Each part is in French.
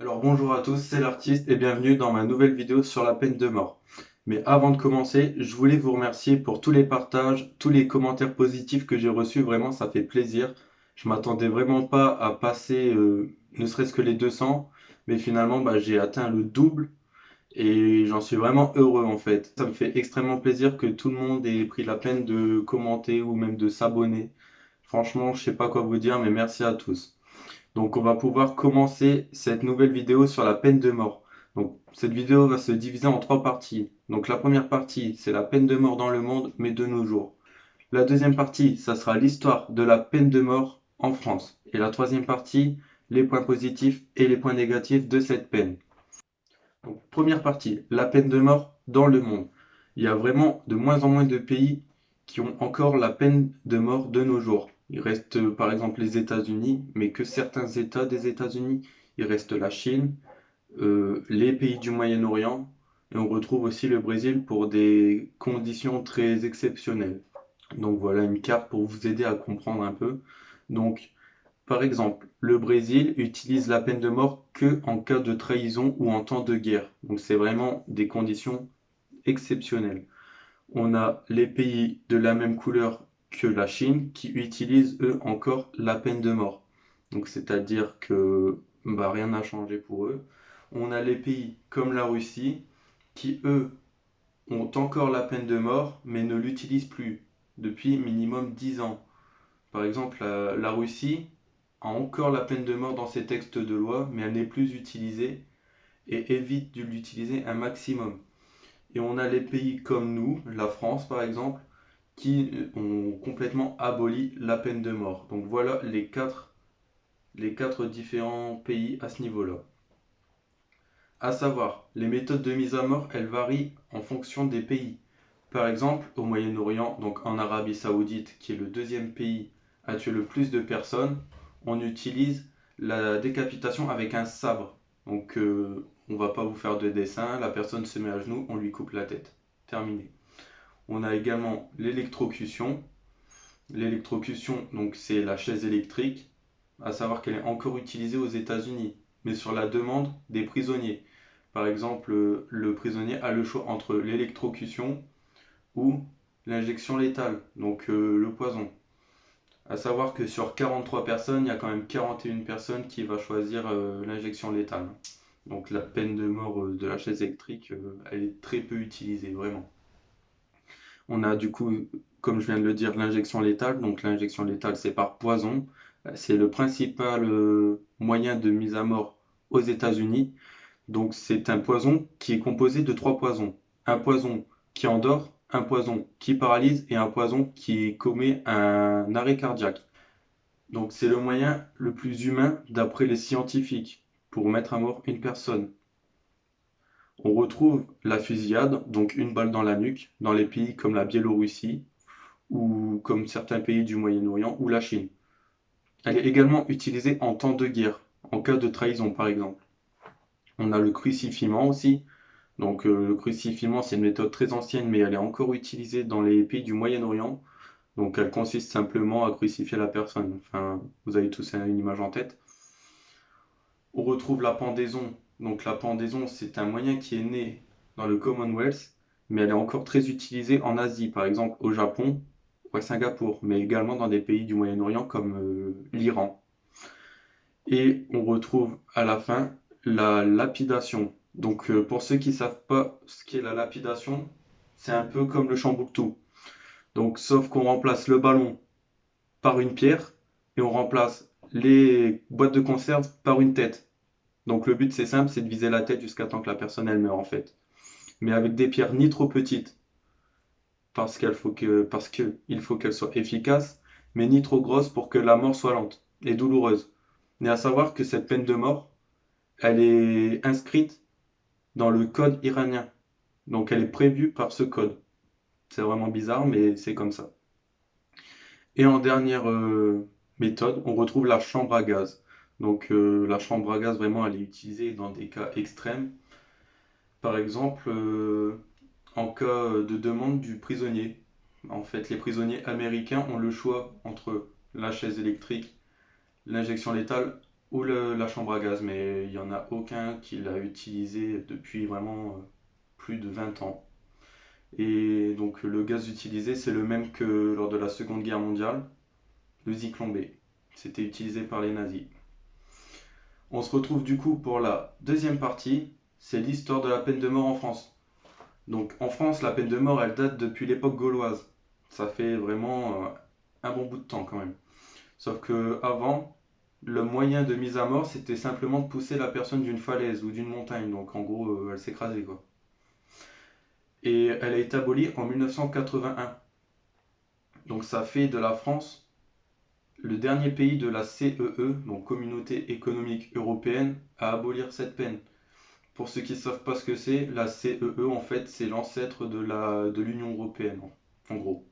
Alors bonjour à tous, c'est l'artiste et bienvenue dans ma nouvelle vidéo sur la peine de mort. Mais avant de commencer, je voulais vous remercier pour tous les partages, tous les commentaires positifs que j'ai reçus, vraiment ça fait plaisir. Je m'attendais vraiment pas à passer ne serait-ce que les 200, mais finalement j'ai atteint le double et j'en suis vraiment heureux en fait. Ça me fait extrêmement plaisir que tout le monde ait pris la peine de commenter ou même de s'abonner. Franchement, je sais pas quoi vous dire, mais merci à tous. Donc on va pouvoir commencer cette nouvelle vidéo sur la peine de mort. Donc cette vidéo va se diviser en trois parties. Donc la première partie, c'est la peine de mort dans le monde, mais de nos jours. La deuxième partie, ça sera l'histoire de la peine de mort en France. Et la troisième partie, les points positifs et les points négatifs de cette peine. Donc première partie, la peine de mort dans le monde. Il y a vraiment de moins en moins de pays qui ont encore la peine de mort de nos jours. Il reste par exemple les États-Unis, mais que certains États des États-Unis. Il reste la Chine, les pays du Moyen-Orient, et on retrouve aussi le Brésil pour des conditions très exceptionnelles. Donc voilà une carte pour vous aider à comprendre un peu. Donc par exemple, le Brésil utilise la peine de mort que en cas de trahison ou en temps de guerre. Donc c'est vraiment des conditions exceptionnelles. On a les pays de la même couleur que la Chine qui utilisent eux encore la peine de mort. Donc c'est-à-dire que rien n'a changé pour eux. On a les pays comme la Russie qui eux ont encore la peine de mort mais ne l'utilisent plus depuis minimum 10 ans. Par exemple, la Russie a encore la peine de mort dans ses textes de loi, mais elle n'est plus utilisée et évite de l'utiliser un maximum. Et on a les pays comme nous, la France par exemple, qui ont complètement aboli la peine de mort. Donc voilà les quatre différents pays à ce niveau-là. À savoir, les méthodes de mise à mort, elles varient en fonction des pays. Par exemple, au Moyen-Orient, donc en Arabie Saoudite, qui est le deuxième pays à tuer le plus de personnes, on utilise la décapitation avec un sabre. Donc, on va pas vous faire de dessin, la personne se met à genoux, on lui coupe la tête. Terminé. On a également l'électrocution. L'électrocution, donc c'est la chaise électrique, à savoir qu'elle est encore utilisée aux États-Unis, mais sur la demande des prisonniers. Par exemple, le prisonnier a le choix entre l'électrocution ou l'injection létale, donc le poison. À savoir que sur 43 personnes, il y a quand même 41 personnes qui va choisir l'injection létale. Donc la peine de mort de la chaise électrique, elle est très peu utilisée, vraiment. On a du coup, comme je viens de le dire, l'injection létale. Donc l'injection létale, c'est par poison. C'est le principal moyen de mise à mort aux États-Unis. Donc c'est un poison qui est composé de trois poisons. Un poison qui endort, un poison qui paralyse et un poison qui commet un arrêt cardiaque. Donc c'est le moyen le plus humain d'après les scientifiques pour mettre à mort une personne. On retrouve la fusillade, donc une balle dans la nuque, dans les pays comme la Biélorussie ou comme certains pays du Moyen-Orient ou la Chine. Elle est également utilisée en temps de guerre, en cas de trahison par exemple. On a le crucifiement aussi. Donc le crucifiement, c'est une méthode très ancienne, mais elle est encore utilisée dans les pays du Moyen-Orient. Donc elle consiste simplement à crucifier la personne. Enfin, vous avez tous une image en tête. On retrouve la pendaison. Donc la pendaison, c'est un moyen qui est né dans le Commonwealth, mais elle est encore très utilisée en Asie, par exemple au Japon ou à Singapour, mais également dans des pays du Moyen-Orient comme l'Iran. Et on retrouve à la fin la lapidation. Donc pour ceux qui ne savent pas ce qu'est la lapidation, c'est un peu comme le chamboule-tout. Donc sauf qu'on remplace le ballon par une pierre et on remplace les boîtes de conserve par une tête. Donc le but c'est simple, c'est de viser la tête jusqu'à temps que la personne elle meurt en fait. Mais avec des pierres ni trop petites parce que il faut qu'elles soient efficaces, mais ni trop grosses pour que la mort soit lente et douloureuse. Mais à savoir que cette peine de mort, elle est inscrite dans le code iranien. Donc elle est prévue par ce code. C'est vraiment bizarre, mais c'est comme ça. Et en dernière méthode, on retrouve la chambre à gaz. Donc la chambre à gaz, vraiment, elle est utilisée dans des cas extrêmes. Par exemple, en cas de demande du prisonnier. En fait, les prisonniers américains ont le choix entre la chaise électrique, l'injection létale ou la chambre à gaz, mais il n'y en a aucun qui l'a utilisé depuis vraiment plus de 20 ans. Et donc le gaz utilisé, c'est le même que lors de la Seconde Guerre mondiale, le Zyklon B. C'était utilisé par les nazis. On se retrouve du coup pour la deuxième partie, c'est l'histoire de la peine de mort en France. Donc en France, la peine de mort, elle date depuis l'époque gauloise. Ça fait vraiment un bon bout de temps quand même. Sauf que avant, le moyen de mise à mort, c'était simplement de pousser la personne d'une falaise ou d'une montagne. Donc en gros, elle s'écrasait quoi. Et elle a été abolie en 1981. Donc ça fait de la France le dernier pays de la CEE, donc Communauté économique européenne, à abolir cette peine. Pour ceux qui ne savent pas ce que c'est, la CEE en fait c'est l'ancêtre de l'Union européenne en gros.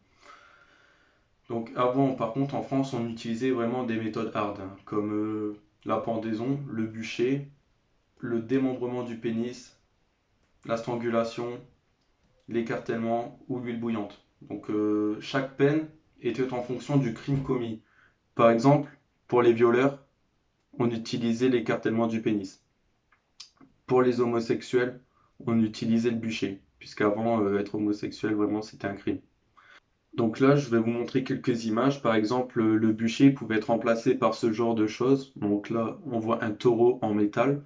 Donc avant par contre en France on utilisait vraiment des méthodes hard hein, comme la pendaison, le bûcher, le démembrement du pénis, la strangulation, l'écartèlement ou l'huile bouillante. Donc chaque peine était en fonction du crime commis. Par exemple, pour les violeurs, on utilisait l'écartèlement du pénis. Pour les homosexuels, on utilisait le bûcher, puisqu'avant, être homosexuel, vraiment, c'était un crime. Donc là, je vais vous montrer quelques images. Par exemple, le bûcher pouvait être remplacé par ce genre de choses. Donc là, on voit un taureau en métal.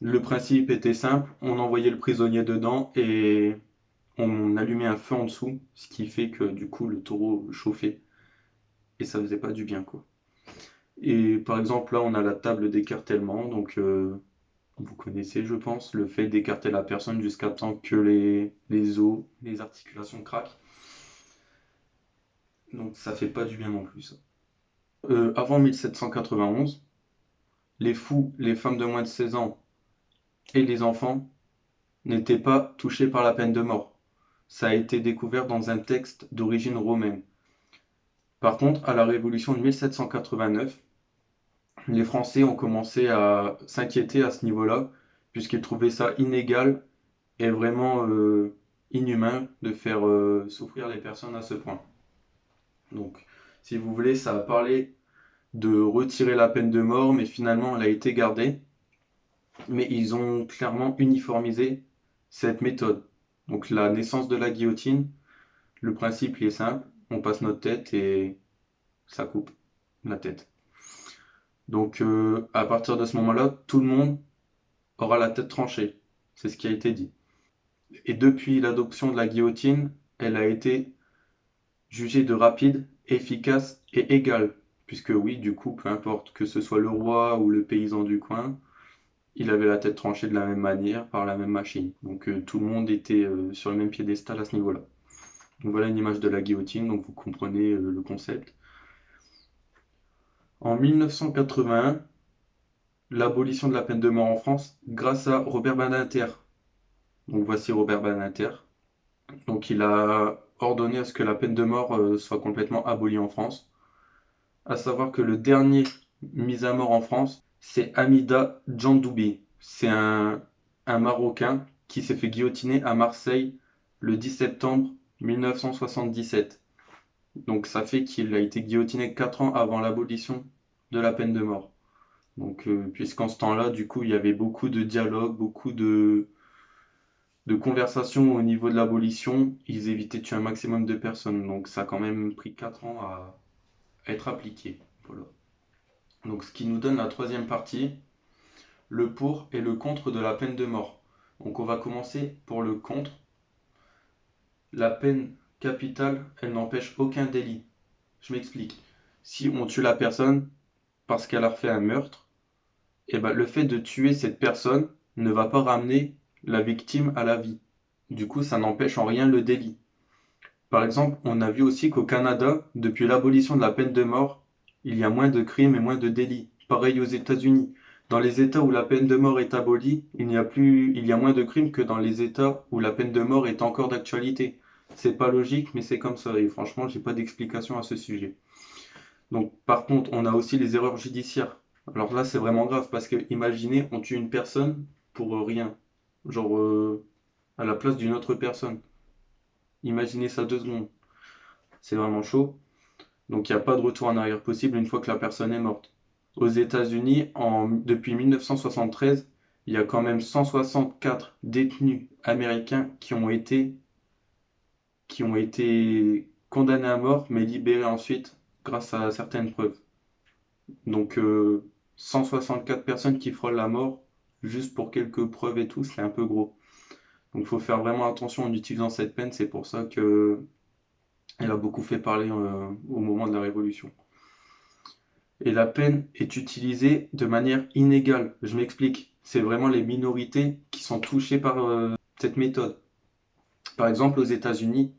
Le principe était simple, on envoyait le prisonnier dedans et on allumait un feu en dessous, ce qui fait que du coup le taureau chauffait et ça faisait pas du bien quoi. Et par exemple là on a la table d'écartèlement, donc vous connaissez je pense, le fait d'écarter la personne jusqu'à temps que les os, les articulations craquent. Donc ça fait pas du bien non plus ça. Avant 1791, les fous, les femmes de moins de 16 ans et les enfants n'étaient pas touchés par la peine de mort. Ça a été découvert dans un texte d'origine romaine. Par contre, à la Révolution de 1789, les Français ont commencé à s'inquiéter à ce niveau-là, puisqu'ils trouvaient ça inégal et vraiment inhumain de faire souffrir les personnes à ce point. Donc, si vous voulez, ça a parlé de retirer la peine de mort, mais finalement, elle a été gardée. Mais ils ont clairement uniformisé cette méthode. Donc, la naissance de la guillotine, le principe il est simple, on passe notre tête et ça coupe la tête. Donc à partir de ce moment-là, tout le monde aura la tête tranchée. C'est ce qui a été dit. Et depuis l'adoption de la guillotine, elle a été jugée de rapide, efficace et égale. Puisque oui, du coup, peu importe que ce soit le roi ou le paysan du coin, il avait la tête tranchée de la même manière par la même machine. Donc tout le monde était sur le même piédestal à ce niveau-là. Donc voilà une image de la guillotine, donc vous comprenez le concept. En 1981, l'abolition de la peine de mort en France grâce à Robert Badinter. Donc voici Robert Badinter. Donc il a ordonné à ce que la peine de mort soit complètement abolie en France. À savoir que le dernier mis à mort en France, c'est Hamida Djandoubi. C'est un Marocain qui s'est fait guillotiner à Marseille le 10 septembre 1977. Donc ça fait qu'il a été guillotiné 4 ans avant l'abolition de la peine de mort. Donc puisqu'en ce temps-là, du coup, il y avait beaucoup de dialogues, beaucoup de conversations au niveau de l'abolition, ils évitaient de tuer un maximum de personnes. Donc ça a quand même pris 4 ans à être appliqué. Voilà. Donc ce qui nous donne la troisième partie, le pour et le contre de la peine de mort. Donc on va commencer pour le contre. La peine capitale, elle n'empêche aucun délit. Je m'explique. Si on tue la personne parce qu'elle a fait un meurtre, et ben, le fait de tuer cette personne ne va pas ramener la victime à la vie. Du coup, ça n'empêche en rien le délit. Par exemple, on a vu aussi qu'au Canada, depuis l'abolition de la peine de mort, il y a moins de crimes et moins de délits. Pareil aux États-Unis. Dans les États où la peine de mort est abolie, il y a moins de crimes que dans les États où la peine de mort est encore d'actualité. C'est pas logique, mais c'est comme ça. Et franchement, j'ai pas d'explication à ce sujet. Donc, par contre, on a aussi les erreurs judiciaires. Alors là, c'est vraiment grave parce que imaginez, on tue une personne pour rien. Genre, à la place d'une autre personne. Imaginez ça 2 secondes. C'est vraiment chaud. Donc il n'y a pas de retour en arrière possible une fois que la personne est morte. Aux États-Unis, depuis 1973, il y a quand même 164 détenus américains qui ont été condamnés à mort, mais libérés ensuite grâce à certaines preuves. Donc 164 personnes qui frôlent la mort juste pour quelques preuves et tout, c'est un peu gros. Donc il faut faire vraiment attention en utilisant cette peine, c'est pour ça que elle a beaucoup fait parler au moment de la Révolution. Et la peine est utilisée de manière inégale. Je m'explique. C'est vraiment les minorités qui sont touchées par cette méthode. Par exemple, aux États-Unis,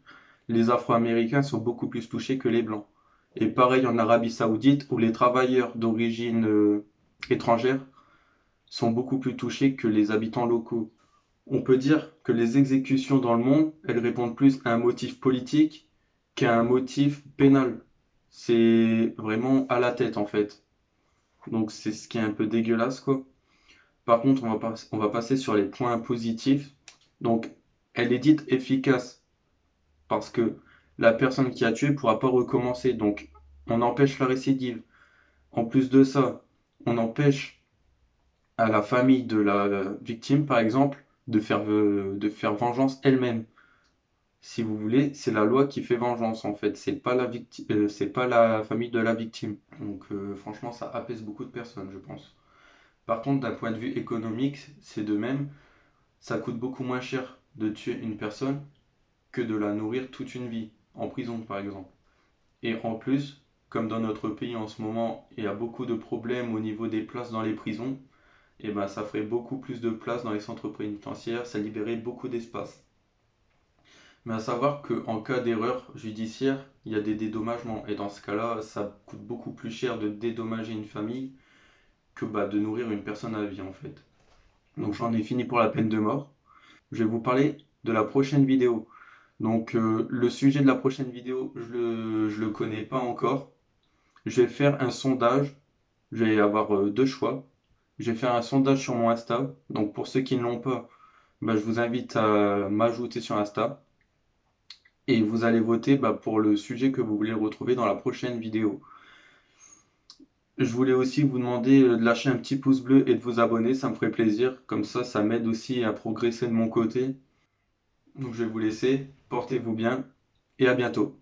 les Afro-Américains sont beaucoup plus touchés que les Blancs. Et pareil en Arabie Saoudite, où les travailleurs d'origine étrangère sont beaucoup plus touchés que les habitants locaux. On peut dire que les exécutions dans le monde, elles répondent plus à un motif politique qu'à un motif pénal. C'est vraiment à la tête en fait. Donc c'est ce qui est un peu dégueulasse quoi. Par contre, on va passer sur les points positifs. Donc elle est dite efficace parce que la personne qui a tué ne pourra pas recommencer. Donc on empêche la récidive. En plus de ça, on empêche à la famille de la victime, par exemple, de faire vengeance elle-même. Si vous voulez, c'est la loi qui fait vengeance en fait. C'est pas la famille de la victime. Donc franchement, ça apaise beaucoup de personnes, je pense. Par contre, d'un point de vue économique, c'est de même. Ça coûte beaucoup moins cher de tuer une personne que de la nourrir toute une vie, en prison par exemple. Et en plus, comme dans notre pays en ce moment, il y a beaucoup de problèmes au niveau des places dans les prisons, et ben ça ferait beaucoup plus de places dans les centres pénitentiaires, ça libérait beaucoup d'espace. Mais à savoir qu'en cas d'erreur judiciaire, il y a des dédommagements. Et dans ce cas-là, ça coûte beaucoup plus cher de dédommager une famille que de nourrir une personne à vie en fait. Donc j'en ai fini pour la peine de mort. Je vais vous parler de la prochaine vidéo. Donc le sujet de la prochaine vidéo, je le connais pas encore. Je vais faire un sondage. Je vais avoir deux choix. Je vais faire un sondage sur mon Insta. Donc pour ceux qui ne l'ont pas, je vous invite à m'ajouter sur Insta. Et vous allez voter pour le sujet que vous voulez retrouver dans la prochaine vidéo. Je voulais aussi vous demander de lâcher un petit pouce bleu et de vous abonner, ça me ferait plaisir. Comme ça m'aide aussi à progresser de mon côté. Donc je vais vous laisser, portez-vous bien et à bientôt.